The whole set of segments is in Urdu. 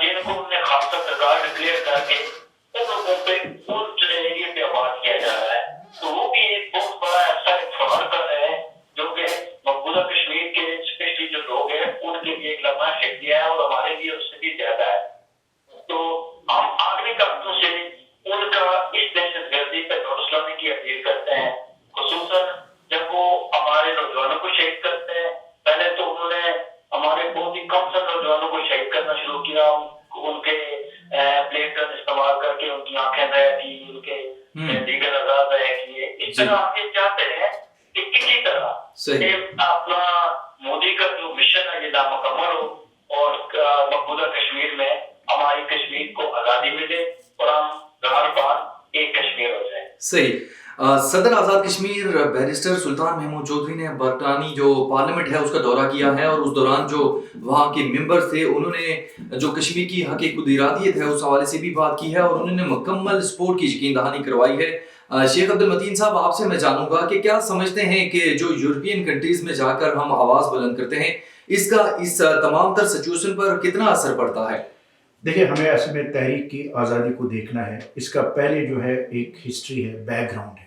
جن کو انہوں نے خالصہ سرکار ڈکلیئر کر کے ان لوگوں پہ اس ایریے پہ آباد کیا جا رہا ہے. تو وہ بھی ایک بہت بڑا ایسا ایک فراڈ کر رہے ہیں جو کہ مقبوضہ کشمیر کے اسپیشلی جو لوگ ہیں ان کے لیے ایک لمحہ شکریہ ہے اور ہمارے لیے اس سے بھی زیادہ ہے. تو ہم آخری ہفتوں سے ان کا اس دہشت گردی پہ نوٹس لانے کی اپیل کرتے ہیں, خصوصاً جب وہ ہمارے نوجوانوں کو شہید کرتے ہیں. پہلے تو انہوں نے ہمارے بہت ہی کم سن نوجوانوں کو شہید کرنا شروع کیا, ان کے پلیٹ گن استعمال کر کے ان کی آنکھیں ضائع کی, ان کے دیگر اعضاء ضائع کیے. اس طرح آپ یہ چاہتے ہیں کہ کسی طرح اپنا مودی کا جو مشن ہے یہ نامکمل ہو اور مقبوضہ کشمیر میں ہماری کشمیر کو آزادی ملے اور ہم گھر بار ایک کشمیر ہو جائے. صحیح. صدر آزاد کشمیر بیرسٹر سلطان محمود چودھری نے برطانوی جو پارلیمنٹ ہے اس کا دورہ کیا ہے, اور اس دوران جو وہاں کے ممبر تھے انہوں نے جو کشمیر کی حق خود ارادیت ہے اس حوالے سے بھی بات کی ہے, اور انہوں نے مکمل سپورٹ کی یقین دہانی کروائی ہے. شیخ عبد المتین صاحب, آپ سے میں جانوں گا کہ کیا سمجھتے ہیں کہ جو یورپین کنٹریز میں جا کر ہم آواز بلند کرتے ہیں اس کا اس تمام تر سچویشن پر کتنا اثر پڑتا ہے؟ دیکھیں, ہمیں اصل میں تحریک کی آزادی کو دیکھنا ہے. اس کا پہلے جو ہے ایک ہسٹری ہے, بیک گراؤنڈ ہے.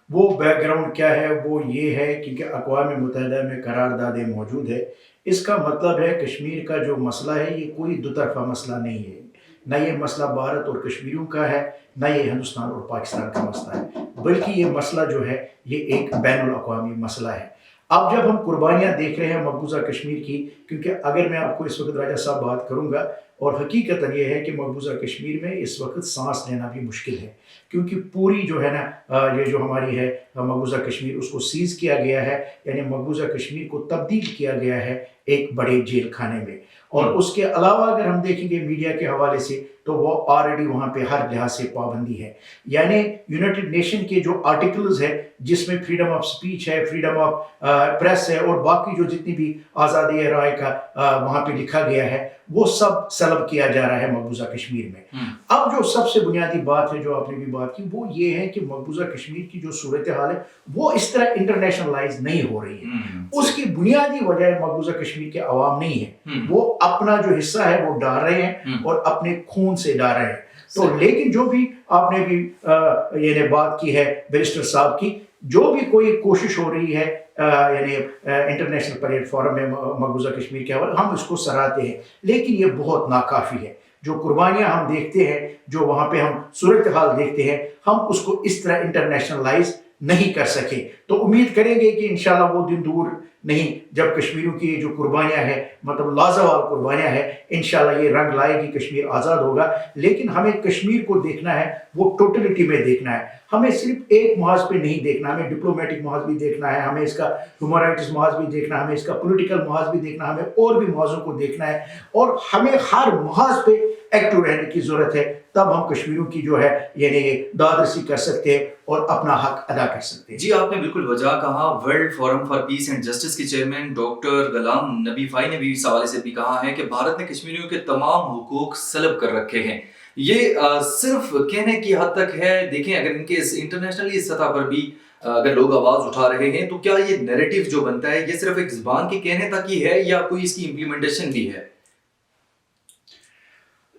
وہ بیک گراؤنڈ کیا ہے؟ وہ یہ ہے کیونکہ اقوام متحدہ میں قراردادیں موجود ہے. اس کا مطلب ہے کشمیر کا جو مسئلہ ہے یہ کوئی دو طرفہ مسئلہ نہیں ہے. نہ یہ مسئلہ بھارت اور کشمیریوں کا ہے, نہ یہ ہندوستان اور پاکستان کا مسئلہ ہے, بلکہ یہ مسئلہ جو ہے یہ ایک بین الاقوامی مسئلہ ہے. اب جب ہم قربانیاں دیکھ رہے ہیں مقبوضہ کشمیر کی, کیونکہ اگر میں آپ کو اس وقت راجہ صاحب بات کروں گا, اور حقیقتاً یہ ہے کہ مقبوضہ کشمیر میں اس وقت سانس لینا بھی مشکل ہے, کیونکہ پوری جو ہے نا یہ جو ہماری ہے مقبوضہ کشمیر اس کو سیز کیا گیا ہے, یعنی مقبوضہ کشمیر کو تبدیل کیا گیا ہے ایک بڑے جیل خانے میں. اور اس کے علاوہ اگر ہم دیکھیں گے میڈیا کے حوالے سے تو وہ آلریڈی وہاں پہ ہر لحاظ سے پابندی ہے. یعنی یونائٹڈ نیشن کے جو آرٹیکلز ہے جس میں فریڈم آف سپیچ ہے, فریڈم آف پریس ہے, اور باقی جو جتنی بھی آزادی رائے کا وہاں پہ لکھا گیا ہے وہ سب سلب کیا جا رہا ہے مقبوضہ کشمیر میں. اب جو سب سے بنیادی بات ہے جو آپ نے بھی بات کی وہ یہ ہے کہ مقبوضہ کشمیر کی جو صورتحال ہے وہ اس طرح انٹرنیشنلائز نہیں ہو رہی ہے. اس کی بنیادی وجہ مقبوضہ کشمیر کے عوام نہیں ہے, وہ اپنا جو حصہ ہے وہ ڈال رہے ہیں اور اپنے خون سے ڈال رہے ہیں. تو لیکن جو بھی آپ نے بھی یعنی بات کی ہے بیرسٹر صاحب کی, جو بھی کوئی کوشش ہو رہی ہے یعنی انٹرنیشنل پلیٹ فارم میں مقبوضہ کشمیر کے حوالے, ہم اس کو سراہتے ہیں, لیکن یہ بہت ناکافی ہے. جو قربانیاں ہم دیکھتے ہیں, جو وہاں پہ ہم صورتحال دیکھتے ہیں, ہم اس کو اس طرح انٹرنیشنلائز نہیں کر سکے. تو امید کریں گے کہ انشاءاللہ وہ دن دور نہیں جب کشمیریوں کی جو قربانیاں ہیں مطلب لازوال قربانیاں ہیں, انشاءاللہ یہ رنگ لائے گی, کشمیر آزاد ہوگا. لیکن ہمیں کشمیر کو دیکھنا ہے, وہ ٹوٹلٹی میں دیکھنا ہے. ہمیں صرف ایک محاذ پہ نہیں دیکھنا, ہمیں ڈپلومیٹک محاذ بھی دیکھنا ہے, ہمیں اس کا ہیومن رائٹس محاذ بھی دیکھنا ہے, ہمیں اس کا پولیٹیکل محاذ بھی دیکھنا ہے, ہمیں اور بھی محاذوں کو دیکھنا ہے, اور ہمیں ہر محاذ پہ ایکٹیو رہنے کی ضرورت ہے. تب ہم کشمیریوں کی جو ہے یعنی داد رسی کر سکتے ہیں اور اپنا حق ادا کر سکتے ہیں. جی, آپ نے بالکل وجہ کہا. World forum for piece and justice کے چیئرمین ڈاکٹر غلام نبی فائی نے بھی اس حوالے سے بھی کہا ہے کہ بھارت نے کشمیریوں کے تمام حقوق سلب کر رکھے ہیں. یہ صرف کہنے کی حد تک ہے. دیکھیں, اگر ان کے انٹرنیشنلی سطح پر بھی اگر لوگ آواز اٹھا رہے ہیں تو کیا یہ نیریٹو جو بنتا ہے یہ صرف ایک زبان کے کہنے تک ہی ہے یا کوئی اس کی امپلیمنٹیشن بھی ہے؟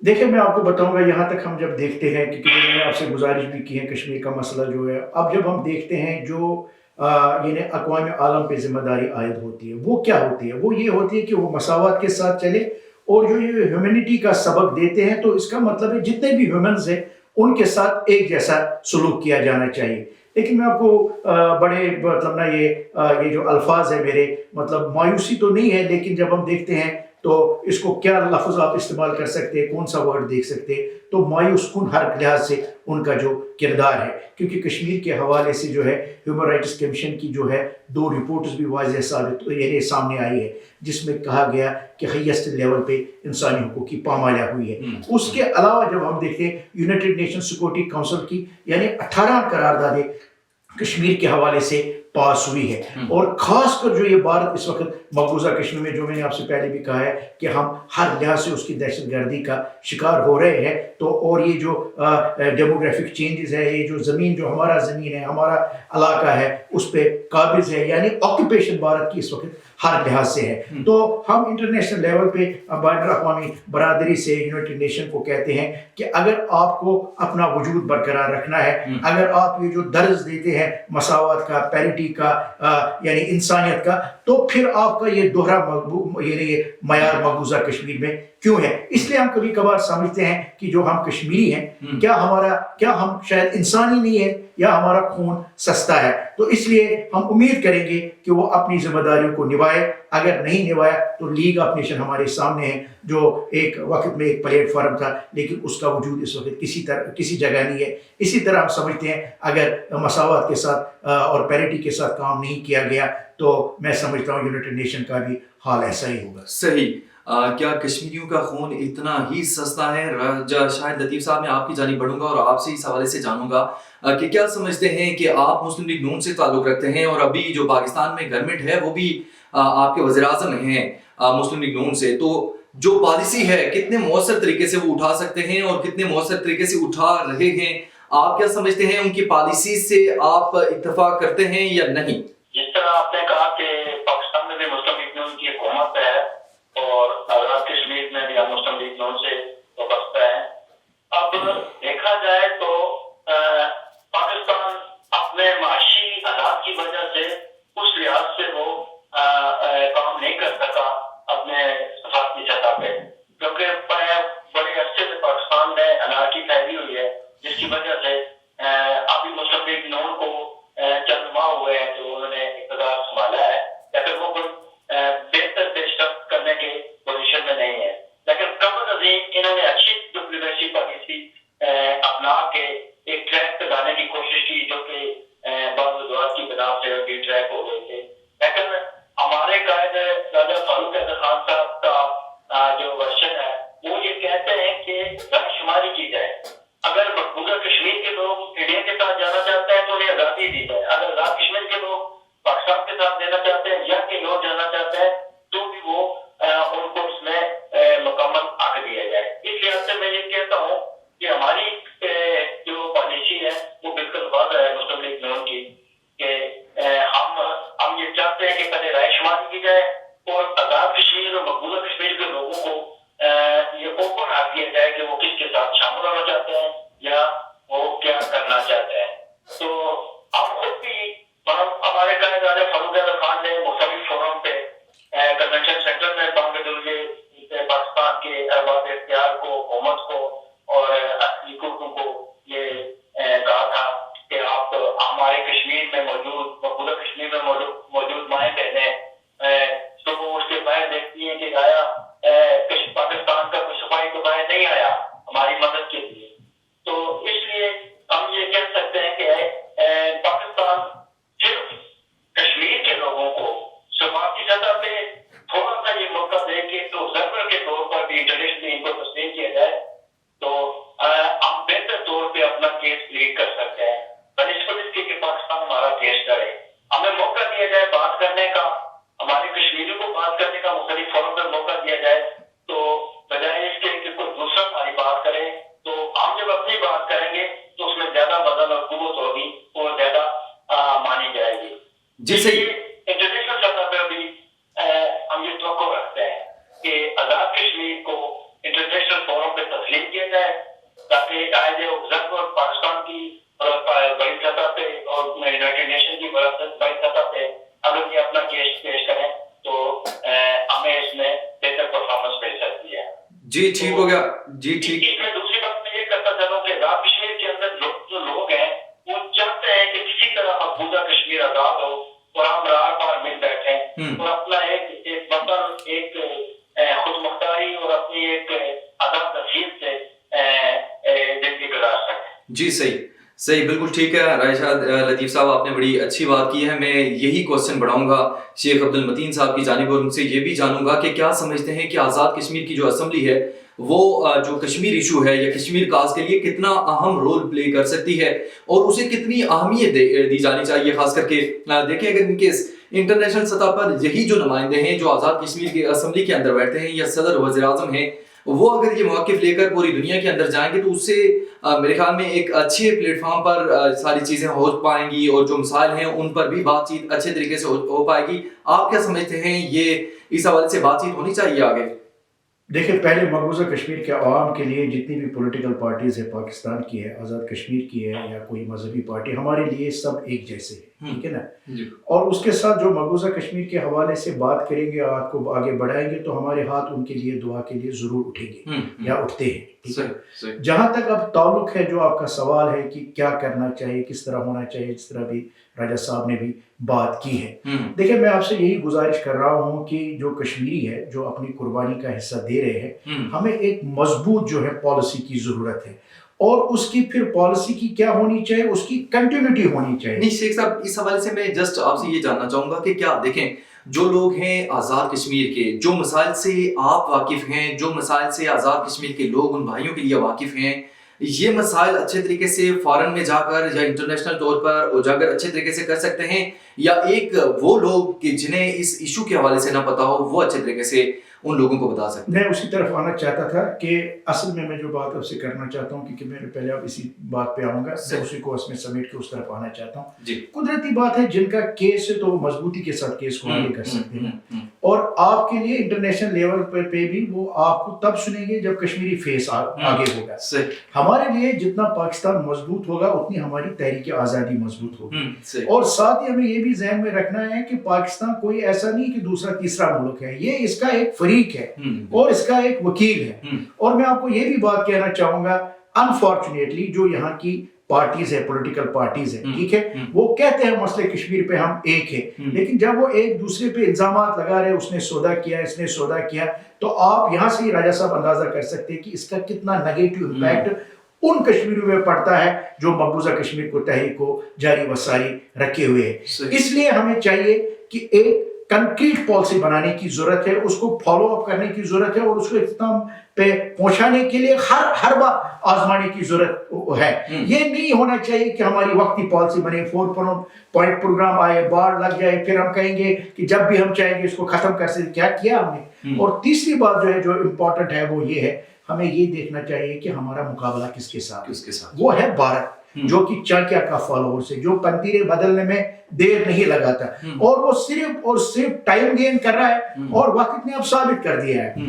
دیکھیں, میں آپ کو بتاؤں گا, یہاں تک ہم جب دیکھتے ہیں کہ میں نے آپ سے گزارش بھی کی ہے کشمیر کا مسئلہ جو ہے, اب جب ہم دیکھتے ہیں جو یعنی اقوام عالم پہ ذمہ داری عائد ہوتی ہے وہ کیا ہوتی ہے؟ وہ یہ ہوتی ہے کہ وہ مساوات کے ساتھ چلے اور جو یہ ہیومینٹی کا سبق دیتے ہیں تو اس کا مطلب ہے جتنے بھی ہیومنز ہیں ان کے ساتھ ایک جیسا سلوک کیا جانا چاہیے. لیکن میں آپ کو بڑے مطلب نا یہ جو الفاظ ہیں میرے مطلب مایوسی تو نہیں ہے, لیکن جب ہم دیکھتے ہیں تو اس کو کیا لفظ آپ استعمال کر سکتے ہیں, کون سا ورڈ دیکھ سکتے ہیں, تو مایوس کن ہر لحاظ سے ان کا جو کردار ہے. کیونکہ کشمیر کے حوالے سے جو ہے ہیومن رائٹس کمیشن کی جو ہے 2 رپورٹس بھی واضح ثابت یعنی سامنے آئی ہے جس میں کہا گیا کہ ہائیسٹ لیول پہ انسانی حقوق کی پامالیاں ہوئی ہے. اس کے علاوہ جب ہم دیکھتے ہیں یونائٹڈ نیشن سیکورٹی کونسل کی یعنی 18 قراردادیں کشمیر کے حوالے سے پاس ہوئی ہے, اور خاص کر جو یہ بھارت اس وقت مقبوضہ کشمیر میں جو میں نے آپ سے پہلے بھی کہا ہے کہ ہم ہر لحاظ سے اس کی دہشت گردی کا شکار ہو رہے ہیں. تو اور یہ جو ڈیموگرافک چینجز ہے, یہ جو زمین جو ہمارا زمین ہے, ہمارا علاقہ ہے, اس پہ قابض ہے, یعنی آکوپیشن بھارت کی اس وقت ہر لحاظ سے ہے. تو ہم انٹرنیشنل لیول پہ بین الاقوامی برادری سے یونائٹڈ نیشن کو کہتے ہیں کہ اگر آپ کو اپنا وجود برقرار رکھنا ہے, اگر آپ یہ جو درس دیتے ہیں مساوات کا, پیرٹی کا, یعنی انسانیت کا, تو پھر آپ کا یہ دوہرا یعنی معیار مقبوضہ کشمیر میں کیوں ہے. اس لیے ہم کبھی کبھار سمجھتے ہیں کہ جو ہم کشمیری ہیں, کیا ہم شاید انسانی نہیں ہیں یا ہمارا خون سستا ہے. تو اس لیے ہم امید کریں گے کہ وہ اپنی ذمہ داریوں کو نبھائے. اگر نہیں نبھایا تو لیگ آف نیشن ہمارے سامنے ہے, جو ایک وقت میں ایک پلیٹ فارم تھا, لیکن اس کا وجود اس وقت کسی جگہ نہیں ہے. اسی طرح ہم سمجھتے ہیں اگر مساوات کے ساتھ اور پیرٹی کے ساتھ کام نہیں کیا گیا تو میں سمجھتا ہوں یونائٹڈ نیشن کا بھی حال ایسا ہی ہوگا. صحیح. کیا کشمیریوں کا خون اتنا ہی سستا ہے؟ شاید لطیف صاحب میں آپ کی جانب بڑھوں گا اور آپ سے اس حوالے سے جانوں گا کہ کیا سمجھتے ہیں کہ آپ مسلم لیگ نون سے تعلق رکھتے ہیں اور ابھی جو پاکستان میں گورنمنٹ ہے وہ بھی آپ کے وزیر اعظم ہیں مسلم لیگ نون سے, تو جو پالیسی ہے کتنے مؤثر طریقے سے وہ اٹھا سکتے ہیں اور کتنے مؤثر طریقے سے اٹھا رہے ہیں؟ آپ کیا سمجھتے ہیں, ان کی پالیسی سے آپ اتفاق کرتے ہیں یا نہیں؟ جس طرح آپ نے کہا کہ پاکستان میں بھی مسلم لیگ نون کی حکومت ہے اور آزاد کشمیر میں بھی ہم مسلم لیگ نون سے وابستہ ہیں. اب دیکھا جائے تو پاکستان اپنے معاشی حالات کی وجہ سے اس لحاظ سے وہ کام نہیں کر سکا اپنے سفارتی سطح پہ, کیونکہ بڑے عرصے سے پاکستان میں انارکی پھیلی ہوئی ہے, جس کی وجہ سے ابھی مسلم لیگ نون کو چند ماہ ہوئے ہیں جو انہوں نے اقتدار سنبھالا ہے, لیکن وہ کوئی بہتر پیش رفت کرنے کے پوزیشن میں نہیں ہے. لیکن قبل ازیں انہوں نے اچھی ڈپلومیسی پالیسی اپنا کے ایک ٹریک پہ لانے کی کوشش کی, جو کہ بعض وجوہات کی بنا سے بھی ٹریک ہو گئے تھے. لیکن ہمارے قائد راجہ فاروق حیدر خان صاحب کا جو ورژن ہے وہ یہ کہتے ہیں کہ رائے شماری کی جائے. اگر مقبوضہ کشمیر کے لوگ انڈیا کے ساتھ جانا چاہتے ہیں تو انہیں آزادی دی جائے. اگر آزاد کشمیر کے لوگ پاکستان کے ساتھ دینا چاہتے ہیں یا کہیں اور جانا چاہتے ہیں تو بھی وہ ان کو اس میں مکمل حق دیا جائے. اس لحاظ سے میں یہ کہتا ہوں کہ ہماری جو پالیسی ہے وہ بالکل واضح ہے مسلم لیگ نون کی, کہ ہم یہ چاہتے ہیں کہ پہلے رائے شماری کی جائے اور آزاد کشمیر اور مقبوضہ کشمیر کے لوگوں کو یہ اوپن حق دیا جائے کہ وہ کس کے ساتھ شامل ہونا چاہتے ہیں یا وہ کیا کرنا چاہتے ہیں. تو ہم خود بھی ہمارے قائد راجہ فاروق حیدر خان نے مختلف فورم پہ کنونشن سینٹر میں پاکستان کے ارباب اختیار کو, حکومت کو اور اصلی حکومتوں کو یہ کہا تھا کہ آپ ہمارے کشمیر میں موجود مقبوضہ کشمیر میں موجود مائیں بہنیں تو وہ اس کے باہر دیکھتی ہیں کہ آیا پاکستان کا کوئی صفائی تو باہر نہیں آیا ہماری مدد کے لیے. تو اس لیے ہم یہ کہہ سکتے ہیں کہ پاکستان صرف کشمیر کے لوگوں کو سماجی سطح پہ تھوڑا سا یہ موقع دے کے تو ضرور کے طور پر بھی انٹرنیشنلی ان کو تسلیم کیا جائے تو ہم بہتر طور پہ اپنا کیس لیڈ کر سکتے ہیں. بنسبت اس کے کہ پاکستان ہمارا کیس کرے, ہمیں موقع دیا جائے بات کرنے کا, ہمارے کشمیریوں کو بات کرنے کا مختلف فورم پر موقع دیا جائے, تو بجائے اس کے کہ کوئی دوسرا ہماری بات کرے تو ہم جب اپنی بات کریں گے تو اس میں زیادہ وزن اور قوت ہوگی اور زیادہ مانی جائے گی. جی صحیح. انٹرنیشنل سطح پہ بھی ہم یہ توقع رکھتے ہیں کہ آزاد کشمیر کو انٹرنیشنل فورم پہ تسلیم کیا جائے تاکہ قائد اور پاکستان کی بڑی سطح پہ اور یونائٹڈ نیشن کی بڑی سطح پہ اگر یہ اپنا کیس پیش کریں تو ہمیں اس میں بہتر پرفارمنس مل سکتی ہے. جی ٹھیک ہو گیا. جی ٹھیک. اس میں دوسری بات میں یہ کرتا چلوں کہ آزاد کشمیر کے اندر جو لوگ ہیں وہ چاہتے ہیں کہ کسی طرح مقبوضہ کشمیر آزاد ہو اور ہم رار پار مل بیٹھے اور اپنا ایک وطن ایک خود مختاری اور اپنی ایک آزاد نصیب سے زندگی گزار سکیں. جی صحیح بالکل ٹھیک ہے. رائشہ لطیف صاحب آپ نے بڑی اچھی بات کی ہے. میں یہی کوشچن بڑھاؤں گا شیخ عبد المتین صاحب کی جانب اور ان سے یہ بھی جانوں گا کہ کیا سمجھتے ہیں کہ آزاد کشمیر کی جو اسمبلی ہے وہ جو کشمیر ایشو ہے یا کشمیر کاز کے لیے کتنا اہم رول پلے کر سکتی ہے اور اسے کتنی اہمیت دی جانی چاہیے. خاص کر کے دیکھیں اگر ان کیس انٹرنیشنل سطح پر یہی جو نمائندے ہیں جو آزاد کشمیر کی اسمبلی کے اندر بیٹھتے ہیں یا صدر وزیر اعظم ہیں وہ اگر یہ مواقف لے کر پوری دنیا کے اندر جائیں گے تو اس سے میرے خیال میں ایک اچھے پلیٹ فارم پر ساری چیزیں ہو پائیں گی اور جو مسائل ہیں ان پر بھی بات چیت اچھے طریقے سے ہو پائے گی. آپ کیا سمجھتے ہیں یہ اس حوالے سے بات چیت ہونی چاہیے آگے؟ دیکھیں پہلے مقبوضہ کشمیر کے عوام کے لیے جتنی بھی پولیٹیکل پارٹیز ہے پاکستان کی ہے، آزاد کشمیر کی ہے یا کوئی مذہبی پارٹی، ہمارے لیے سب ایک جیسے ہیں، ٹھیک ہے نا. اور اس کے ساتھ جو مقبوضہ کشمیر کے حوالے سے بات کریں گے، آپ کو آگے بڑھائیں گے تو ہمارے ہاتھ ان کے لیے دعا کے لیے ضرور اٹھیں گے یا اٹھتے ہیں، ٹھیک ہے. جہاں تک اب تعلق ہے جو آپ کا سوال ہے کہ کیا کرنا چاہیے، کس طرح ہونا چاہیے، جس طرح بھی راجہ صاحب نے بھی بات کی ہے، دیکھیں میں آپ سے یہی گزارش کر رہا ہوں کہ جو کشمیری ہے جو اپنی قربانی کا حصہ دے رہے ہیں، ہمیں ایک مضبوط جو ہے پالیسی کی ضرورت ہے، اور اس کی پھر پالیسی کی کیا ہونی چاہیے، اس کی کنٹینیوٹی ہونی چاہیے. نہیں شیخ صاحب، اس حوالے سے میں جسٹ آپ سے یہ جاننا چاہوں گا کہ کیا دیکھیں جو لوگ ہیں آزاد کشمیر کے، جو مسائل سے آپ واقف ہیں، جو مسائل سے آزاد کشمیر کے لوگ ان بھائیوں کے لیے واقف ہیں، یہ مسائل اچھے طریقے سے فارن میں جا کر یا انٹرنیشنل طور پر اجاگر اچھے طریقے سے کر سکتے ہیں، یا ایک وہ لوگ کہ جنہیں اس ایشو کے حوالے سے نہ پتا ہو وہ اچھے طریقے سے ان لوگوں کو بتا سکتے ہیں؟ میں اسی طرف آنا چاہتا تھا کہ اصل میں جو بات آپ سے کرنا چاہتا ہوں، کیونکہ میں پہلے اب اسی بات پہ آؤں گا، میں اسی کو اس میں سمیٹ کے اس طرف آنا چاہتا ہوں. جی قدرتی بات ہے جن کا کیس ہے تو وہ مضبوطی کے ساتھ کیس کو آگے کر سکتے ہیں، اور آپ کے لیے انٹرنیشنل لیول پہ بھی وہ آپ کو تب سنیں گے جب کشمیری فیس آگے ہوگا. ہمارے لیے جتنا پاکستان مضبوط ہوگا اتنی ہماری تحریک آزادی مضبوط ہوگی، اور ساتھ ہی ہمیں یہ بھی ذہن میں رکھنا ہے کہ پاکستان کوئی ایسا نہیں کہ دوسرا تیسرا ملک ہے، یہ اس کا ایک فریق ہے اور اس کا ایک وکیل ہے. اور میں آپ کو یہ بھی بات کہنا چاہوں گا، انفارچونیٹلی جو یہاں کی پارٹیز ہے، پولیٹیکل پارٹیز ہے، ٹھیک ہے، وہ کہتے ہیں مسئلے کشمیر پہ ہم ایک ہیں، لیکن جب وہ ایک دوسرے پہ الزامات لگا رہے، اس نے سودا کیا، اس نے سودا کیا، تو آپ یہاں سے ہی راجہ صاحب اندازہ کر سکتے ہیں کہ اس کا کتنا نیگیٹو امپیکٹ ان کشمیریوں میں پڑتا ہے جو مقبوضہ کشمیر کو تحریک کو جاری و ساری رکھے ہوئے ہیں. اس لیے ہمیں چاہیے کہ ایک کنکریٹ پالیسی بنانے کی ضرورت ہے، اس کو فالو اپ کرنے کی ضرورت ہے، اور اس کو اختتام پہ پہنچانے کے لیے ہر بار آزمانے کی ضرورت ہے. یہ نہیں ہونا چاہیے کہ ہماری وقتی پالیسی بنے، 4 پوائنٹ پروگرام آئے، باڑ لگ جائے، پھر ہم کہیں گے کہ جب بھی ہم چاہیں گے اس کو ختم کر سکتے. کیا کیا ہم نے؟ اور تیسری بات جو ہے جو امپورٹنٹ ہے وہ یہ ہے، ہمیں یہ دیکھنا چاہیے کہ ہمارا مقابلہ کس کے ساتھ، وہ ہے بھارت، جو کہ چانکیا کا فالوور ہے، جو پنتیرے بدلنے میں دیر نہیں لگاتا، اور وہ صرف ٹائم گین کر رہا ہے، اور وقت نے اب ثابت کر دیا ہے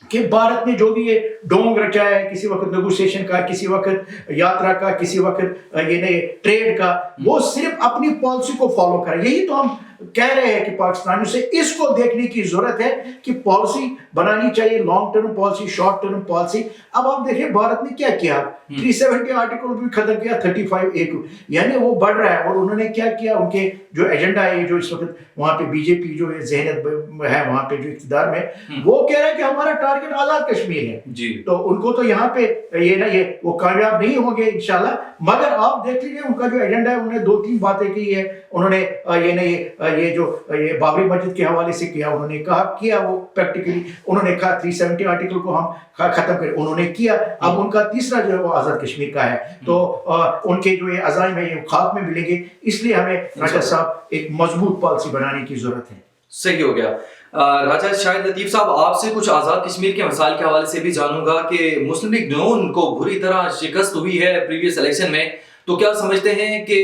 کہ بھارت نے جو بھی یہ ڈونگ رچا ہے، کسی وقت نیگوشیشن کا، کسی وقت یاترا کا، کسی وقت یہ ٹریڈ کا، وہ صرف اپنی پالیسی کو فالو کر. یہی تو ہم کہہ رہے ہیں کہ پاکستانیوں سے اس کو دیکھنے کی ضرورت ہے کہ پالیسی بنانی چاہیے، long term policy, short term policy. اب آپ دیکھیں بھارت نے کیا کیا، 370 آرٹیکل بھی ختم کیا، 35A کو، یعنی وہ بڑھ رہا ہے. اور انہوں نے کیا کیا، ان کے جو ایجنڈا ہے جو اس وقت وہاں پہ بی جے پی جو ذہنیت ہے وہاں پہ جو اقتدار میں، وہ کہہ رہا ہے کہ ہمارا ٹارگٹ آزاد کشمیر ہے. تو ان کو تو یہاں پہ یہ وہ کامیاب نہیں ہوں گے انشاءاللہ. مگر آپ دیکھ لیجیے ان کا جو ایجنڈا ہے، انہوں نے 2-3 باتیں کی ہے. انہوں نے یہ جو بابری مسجد کے حوالے سے کیا، انہوں نے کیا وہ پریکٹیکلی انہوں نے کہا 370 آرٹیکل کو ہم ختم کریں، انہوں نے کیا. اب ان کا تیسرا جو ہے وہ آزاد کشمیر کا ہے. تو ان کے جو یہ عزائم ہے یہ خاک میں ملیں گے. اس لیے ہمیں راجہ صاحب ایک مضبوط پالیسی بنانے کی ضرورت ہے. صحیح ہو گیا. راجہ شاہد لطیف صاحب، آپ سے کچھ آزاد کشمیر کے مسائل کے حوالے سے بھی جانوں گا کہ مسلم لیگ نون کو بری طرح شکست ہوئی ہے پریویس الیکشن میں، تو کیا سمجھتے ہیں کہ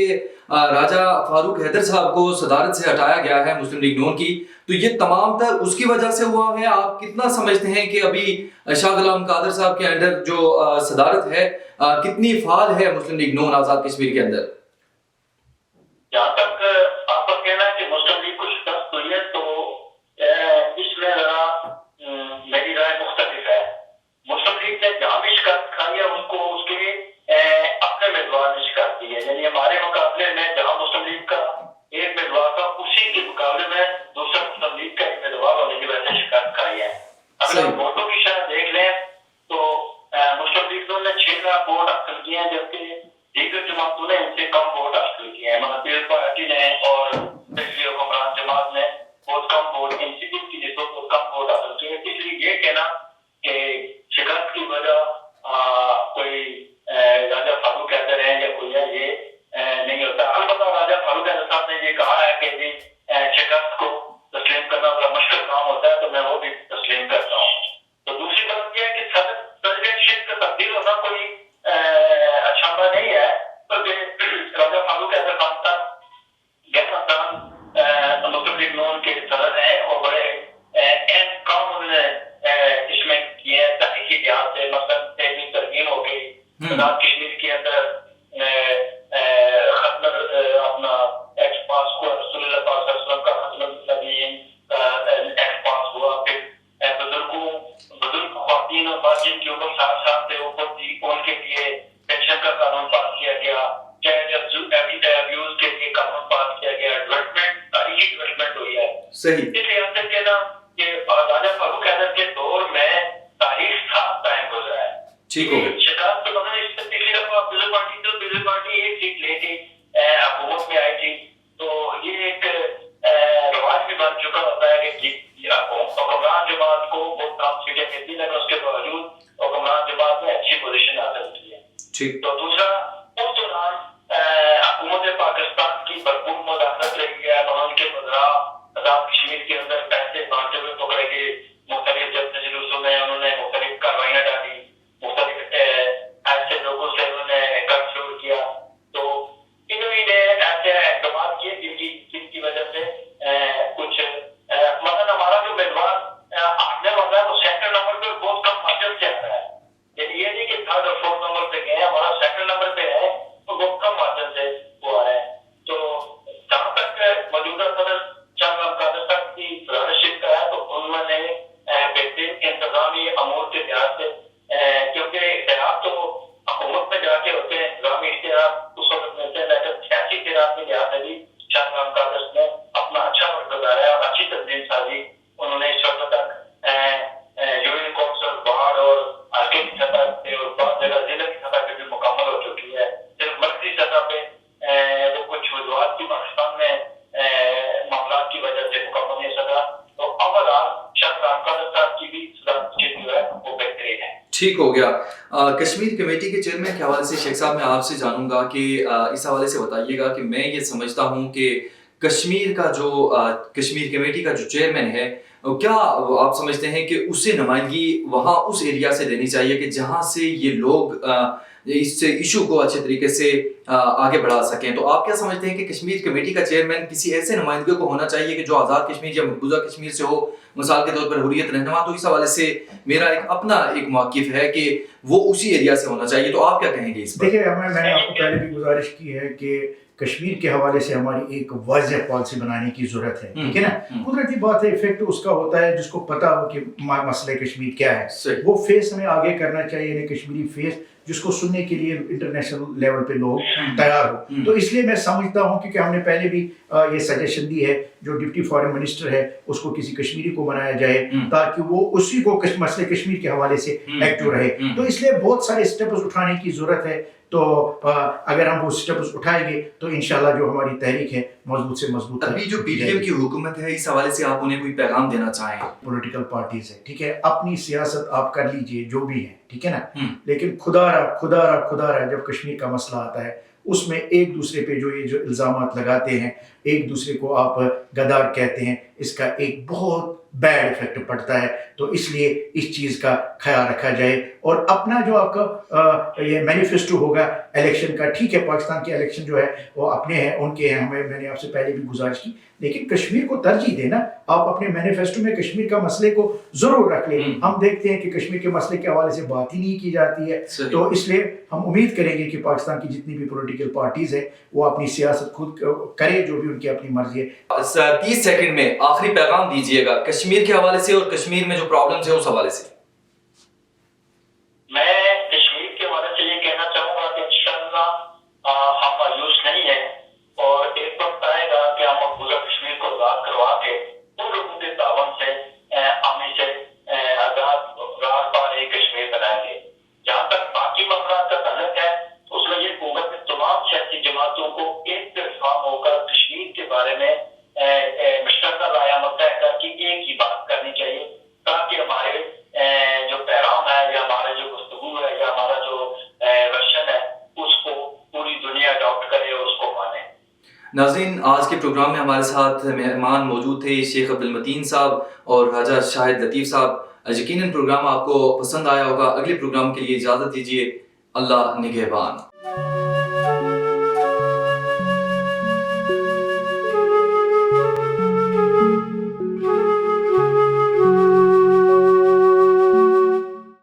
راجہ فاروق حیدر صاحب کو صدارت سے ہٹایا گیا ہے مسلم لیگ نون کی، تو یہ تمام تر اس کی وجہ سے ہوا ہے؟ آپ کتنا سمجھتے ہیں کہ ابھی شاہ غلام قادر صاحب کے انڈر جو صدارت ہے کتنی فعال ہے مسلم لیگ نون آزاد کشمیر کے اندر؟ جہاں تک آپ کا کہنا ہے کہ مسلم لیگ کو شکست ہوئی ہے، تو اس میں ذرا میری رائے مختلف ہے. مسلم لیگ نے جہاں بھی شکست کھائی ہے ان کو اس کے اپنے امیدوار نے شکست دی ہے. یعنی ہمارے مقابلے میں جہاں مسلم لیگ کا ایک امیدوار تھا، اسی کے مقابلے میں دوسرا مسلم لیگ کا امیدوار ہونے کی وجہ سے شکست کھائی ہے. اگر ہم ووٹوں کی شرح دیکھ لیں تو مسلم لیگ نے 6 لاکھ ووٹ حاصل کیے ہیں، جبکہ دیگر جماعتوں نے ان سے کم ووٹ حاصل کیے ہیں. پیپلز پارٹی نے اور حکمران جماعت نے بہت کم ووٹ، انسٹیٹیوٹ کی جیسے بہت کم ووٹ حاصل کیے. اس لیے یہ کہنا کہ شکست کی وجہ کوئی راجہ فاروق حیدر ہے یا کوئی ہے، یہ نہیں ہوتا. البتہ راجہ فاروق حیدر صاحب نے یہ کہا ہے کہ شکست کو تسلیم کرنا بڑا مشکل کام ہوتا ہے، تو میں وہ بھی تسلیم کرتا ہوں. تو دوسری بات یہ ہے کہ کا کوئی اچھا نہیں ہے، بلکہ راجہ فاروق حیدر خان صاحب غیر افغان مسلم لیگ نون کے صدر ہیں اور بڑے اہم کام انہوں نے اس میں کیے ہیں تحقیقی لحاظ سے، مثلاً تعلیمی ترمیم ہو گئی، آزاد کشمیر کے اندر ختم اپنا ایکٹ پاس ہوا، رسول اللہ صلی اللہ علیہ وسلم کا ختم النبیین کا ایکٹ پاس ہوا، پھر بزرگ خواتین اور باجن کے اوپر 60 سال سے اوپر تھی ان کے لیے پینشن کا قانون پاس کیا گیا، چائلڈ ابیوز کے لیے قانون پاس کیا گیا، ڈیولپمنٹ تاریخی ڈیولپمنٹ ہوئی ہے. صحیح. اس لحاظ سے کہنا کہ راجہ فاروق حیدر کے دور میں تاریخ صاف ٹائم گزرا ہے. ٹھیک ہو گیا. شکایت تو مگر اس سے پچھلی دفعہ پیپلز پارٹی ایک سیٹ لے کے حکومت میں آئی تھی، تو یہ ایک رواج بھی بن چکا ہوتا ہے کہ حکمران جماعت کو بہت کم سیٹیں ملتی لیکن اس کے باوجود حکمران جماعت میں اچھی پوزیشن حاصل کی ہے. ٹھیک. تو دوسرا اس دوران حکومت پاکستان کی بھرپور مداخلت رہی ہے، قانون کے وزراء آزاد کشمیر کے اندر پیسے بانٹتے ہوئے پکڑے گئے، مختلف جلسے جلوسوں میں انہوں نے مختلف کاروائیاں ڈالی، مختلف ایسے لوگوں سے انہوں نے کٹ شروع کیا. تو انہوں نے ایسے اقدامات کیے جن کی وجہ سے کچھ مثلاً ہمارا جو امیدوار آنے والا ہے وہ سیکنڈ نمبر پہ بہت کم مارجن سے آ رہا ہے. یعنی یہ نہیں کہ تھرڈ اور فورتھ نمبر پہ گئے ہیں، ہمارا سیکنڈ نمبر پہ ہے تو بہت کم مارجن سے وہ آ رہا ہے. تو جہاں تک موجودہ صدر شاہ قادر صاحب کی صدارت کا ہے تو انہوں نے بہترین انتظامی امور کے لحاظ سے، کیونکہ اختیارات تو حکومت میں جا کے ہوتے ہیں، انتظامی اختیارات اس وقت ملتے ہیں، لیکن سیاسی اختیارات کے لحاظ سے بھی شاہ قادر نے اپنا اچھا وقت گزارا ہے اور اچھی تنظیم سازی انہوں نے اس وقت تک یونین کونسل وارڈ اور حلقے کی سطح پہ اور بعض جگہ ضلع کی سطح پہ بھی مکمل ہو چکی ہے. صرف مرکزی سطح پہ وہ کچھ وجوہات کی پاکستان میں معاملات کی وجہ سے مکمل نہیں سکا. تو اوورآل شاہ قادر صاحب کی بھی صدارت جو ہے وہ بہترین ہے. ٹھیک ہو گیا. کشمیر کمیٹی کے چیئرمین کے حوالے سے شیخ صاحب میں آپ سے جانوں گا کہ اس حوالے سے بتائیے گا کہ میں یہ سمجھتا ہوں کہ کشمیر کمیٹی کا جو چیئرمین ہے، کیا آپ سمجھتے ہیں کہ اسے نمائندگی وہاں اس ایریا سے دینی چاہیے کہ جہاں سے یہ لوگ اس ایشو کو اچھے طریقے سے آگے بڑھا سکیں؟ تو آپ کیا سمجھتے ہیں کہ کشمیر کمیٹی کا چیئرمین کسی ایسے نمائندگی کو ہونا چاہیے کہ جو آزاد کشمیر یا مقبوضہ کشمیر سے ہو، مثال کے طور پر حریت رہنما؟ تو اس حوالے سے میرا اپنا ایک موقف ہے کہ وہ اسی ایریا سے ہونا چاہیے. تو آپ کیا کہیں گے اس پر؟ دیکھیے، میں نے آپ کو پہلے بھی گزارش کی ہے کہ کشمیر کے حوالے سے ہماری ایک واضح پالیسی بنانے کی ضرورت ہے. ٹھیک ہے نا؟ قدرتی بات ہے، افیکٹ اس کا ہوتا ہے جس کو پتا ہو کہ مسئلہ کشمیر کیا ہے، وہ فیس ہمیں آگے کرنا چاہیے، یعنی کشمیری فیس جس کو سننے کے لیے انٹرنیشنل لیول پہ لوگ تیار ہو. تو اس لیے میں سمجھتا ہوں کیونکہ ہم نے پہلے بھی یہ سجیشن دی ہے، جو ڈپٹی فارن منسٹر ہے اس کو کسی کشمیری کو بنایا جائے تاکہ وہ اسی کو مسئلہ کشمیر کے حوالے سے ایکٹیو رہے. تو اس لیے بہت سارے اسٹیپس اٹھانے کی ضرورت ہے. تو اگر ہم وہ اسٹیپس اٹھائیں گے تو انشاءاللہ جو ہماری تحریک ہے مضبوط سے مضبوط. ابھی جو پی ڈی ایم کی حکومت ہے، اس حوالے سے آپ انہیں کوئی پیغام دینا چاہیں؟ پولیٹیکل پارٹیز ہے، ٹھیک ہے، اپنی سیاست آپ کر لیجئے جو بھی ہے، ٹھیک ہے نا، لیکن خدا رہا جب کشمیر کا مسئلہ آتا ہے اس میں ایک دوسرے پہ جو الزامات لگاتے ہیں، ایک دوسرے کو آپ غدار کہتے ہیں، اس کا ایک بہت بیڈ افیکٹ پڑتا ہے. تو اس لیے اس چیز کا خیال رکھا جائے اور اپنا جو آپ کا یہ مینیفیسٹو ہوگا الیکشن کا، ٹھیک ہے، پاکستان کے الیکشن جو ہے وہ اپنے ہیں، ان کے ہیں، میں نے آپ سے پہلے بھی گزارش کی، لیکن کشمیر کو ترجیح دینا. آپ اپنے مینیفیسٹو میں کشمیر کا مسئلے کو ضرور رکھ لیں. ہم دیکھتے ہیں کہ کشمیر کے مسئلے کے حوالے سے بات ہی نہیں کی جاتی ہے. تو اس لیے ہم امید کریں گے کہ پاکستان کی جتنی بھی پولیٹیکل پارٹیز ہیں وہ اپنی سیاست خود کرے، جو بھی ان کی اپنی مرضی ہے. 30 سیکنڈ میں آخری پیغام دیجیے گا کشمیر کے حوالے سے اور کشمیر میں جو پرابلمز ہیں اس حوالے سے. میں کشمیر کے حوالے سے یہ کہنا چاہوں گا کہ انشاءاللہ ہم مایوس نہیں ہیں اور ایک وقت آئے گا کہ ہم مقبوضہ کشمیر کو آزاد کروا کے ان لوگوں کے تعاون سے ہمیں سے آزاد راہ پار ایک کشمیر بنائیں گے. جہاں تک باقی معاملات کا تعلق ہے اس میں یہ حکومت میں تمام سیاسی جماعتوں کو ایک پلیٹفارم ہو کر کشمیر کے بارے میں مشترکہ رائے متحدہ کی ایک ہی بات کرنی چاہیے تاکہ ہمارے جو پیغام ہے یا ہمارے جو گفتگو ہے یا ہمارا جو ورشن ہے اس کو پوری دنیا اڈاپٹ کرے اور اس کو مانے. ناظرین، آج کے پروگرام میں ہمارے ساتھ مہمان موجود تھے شیخ عبد المتین صاحب اور راجہ شاہد لطیف صاحب. یقیناً پروگرام آپ کو پسند آیا ہوگا. اگلے پروگرام کے لیے اجازت دیجیے. اللہ نگہبان.